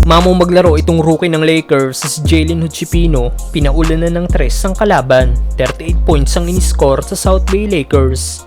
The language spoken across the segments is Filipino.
Mamong maglaro itong rookie ng Lakers si Jalen Hood-Schifino, pinaulan na ng 3 ang kalaban, 38 points ang in-score sa South Bay Lakers.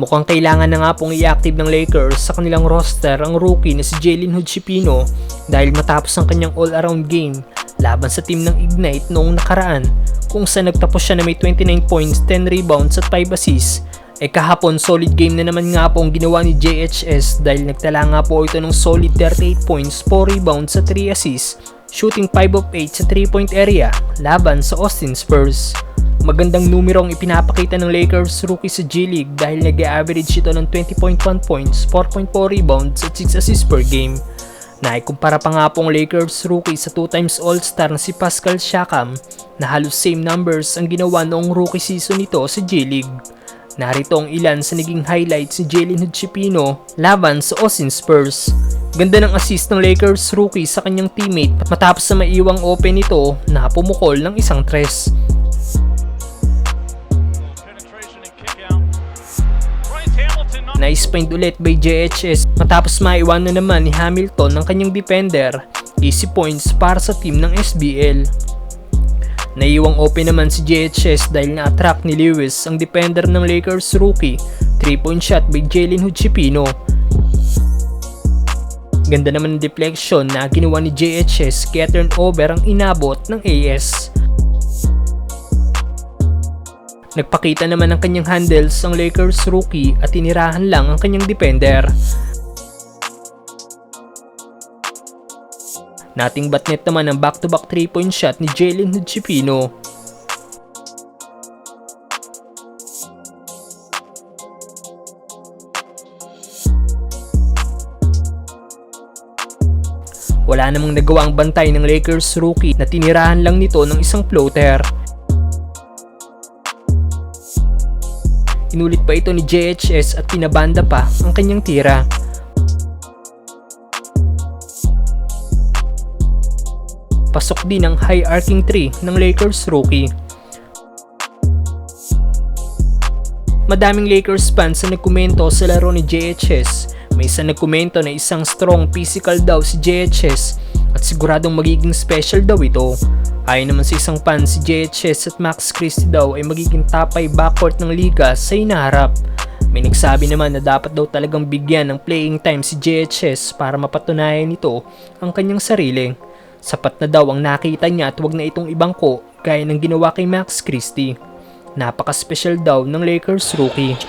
Mukhang kailangan na nga pong i-active ng Lakers sa kanilang roster ang rookie na si Jalen Hood-Schifino dahil matapos ang kanyang all-around game laban sa team ng Ignite noong nakaraan kung saan nagtapos siya na may 29 points, 10 rebounds at 5 assists. Kahapon solid game na naman nga po ang ginawa ni JHS dahil nagtala nga po ito ng solid 38 points, 4 rebounds at 3 assists, shooting 5 of 8 sa 3-point area laban sa Austin Spurs. Magandang numero ang ipinapakita ng Lakers rookie sa G-League dahil nag-average ito ng 20.1 points, 4.4 rebounds at 6 assists per game. Naikumpara pa nga po ang Lakers rookie sa 2 times All-Star na si Pascal Siakam na halos same numbers ang ginawa noong rookie season nito sa G-League. Narito ang ilan sa naging highlights ni Jalen Hood-Schifino laban sa Austin Spurs. Ganda ng assist ng Lakers rookie sa kanyang teammate matapos na maiwang open ito na pumukol ng isang tres. Nice find ulit by JHS matapos maiwan na naman ni Hamilton ng kanyang defender. Easy points para sa team ng SBL. Naiwang open naman si JHS dahil na-attract ni Lewis ang defender ng Lakers rookie. 3-point shot by Jalen Hood-Schifino. Ganda naman ng deflection na ginawa ni JHS kaya turnover ang inabot ng AS. Nagpakita naman ng kanyang handles ang Lakers rookie at tinirahan lang ang kanyang defender. Nating batnet naman ang back-to-back 3-point shot ni Jalen Hood-Schifino. Wala namang nagawa ang bantay ng Lakers rookie na tinirahan lang nito ng isang floater. Inulit pa ito ni JHS at pinabanda pa ang kanyang tira. Pasok din ang high arcing 3 ng Lakers rookie. Madaming Lakers fans ang nagkomento sa laro ni JHS. May isa nagkomento na isang strong physical daw si JHS at siguradong magiging special daw ito. Ayon naman sa isang fan, si JHS at Max Christie daw ay magiging top 5 backcourt ng liga sa hinaharap. May nagsabi naman na dapat daw talagang bigyan ng playing time si JHS para mapatunayan nito ang kanyang sarili. Sapat na daw ang nakita niya at wag na itong ibangko gaya ng ginawa kay Max Christie. Napaka-special daw ng Lakers rookie.